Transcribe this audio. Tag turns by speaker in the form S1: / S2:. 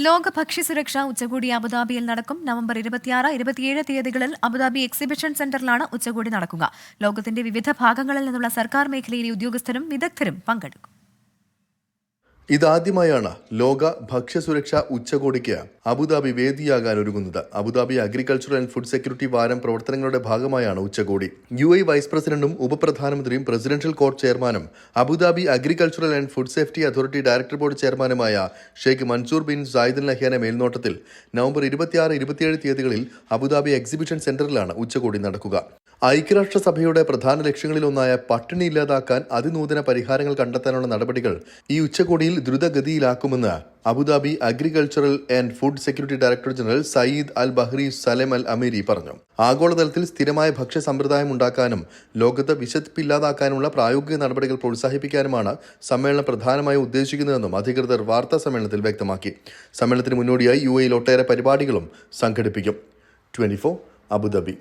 S1: ലോക ഭക്ഷ്യസുരക്ഷാ ഉച്ചകോടി അബുദാബിയിൽ നടക്കും. നവംബർ 26, 27 തീയതികളിൽ അബുദാബി എക്സിബിഷൻ സെന്ററിലാണ് ഉച്ചകോടി നടക്കുക. ലോകത്തിന്റെ വിവിധ ഭാഗങ്ങളിൽ നിന്നുള്ള സർക്കാർ മേഖലയിലെ ഉദ്യോഗസ്ഥരും വിദഗ്ധരും പങ്കെടുക്കും.
S2: ഇതാദ്യമായാണ് ലോക ഭക്ഷ്യസുരക്ഷാ ഉച്ചകോടിക്ക് അബുദാബി വേദിയാകാൻ ഒരുങ്ങുന്നത്. Abu Dhabi agriculture and food security വാരം പ്രവർത്തനങ്ങളുടെ ഭാഗമായാണ് ഉച്ചകോടി. UAE വൈസ് പ്രസിഡന്റും ഉപപ്രധാനമന്ത്രിയും പ്രസിഡൻഷ്യൽ കോർട്ട് ചെയർമാനും Abu Dhabi agricultural and food safety authority director board ചെയർമാനുമായ Sheikh Mansour bin Zayed Al നഹ്യാന്റെ മേൽനോട്ടത്തിൽ നവംബർ 26, 27 തീയതികളിൽ അബുദാബി എക്സിബിഷൻ സെന്ററിലാണ് ഉച്ചകോടി നടക്കുക. ഐക്യരാഷ്ട്രസഭയുടെ പ്രധാന ലക്ഷ്യങ്ങളിലൊന്നായ പട്ടിണി ഇല്ലാതാക്കാൻ അതിനൂതന പരിഹാരങ്ങൾ കണ്ടെത്താനുള്ള നടപടികൾ ഈ ഉച്ചകോടിയിൽ ദ്രുതഗതിയിലാക്കുമെന്ന് Abu Dhabi agricultural and food security director general Saeed Al Bahri Salem Al Ameri പറഞ്ഞു. ആഗോളതലത്തിൽ സ്ഥിരമായ ഭക്ഷ്യ സമ്പ്രദായം ഉണ്ടാക്കാനും ലോകത്ത് വിശപ്പില്ലാതാക്കാനുള്ള പ്രായോഗിക നടപടികൾ പ്രോത്സാഹിപ്പിക്കാനുമാണ് സമ്മേളനം പ്രധാനമായും ഉദ്ദേശിക്കുന്നതെന്നും അധികൃതർ വാർത്താ സമ്മേളനത്തിൽ വ്യക്തമാക്കി. സമ്മേളനത്തിന് മുന്നോടിയായി UAE ഒട്ടേറെ പരിപാടികളും സംഘടിപ്പിക്കും. 24 അബുദാബി.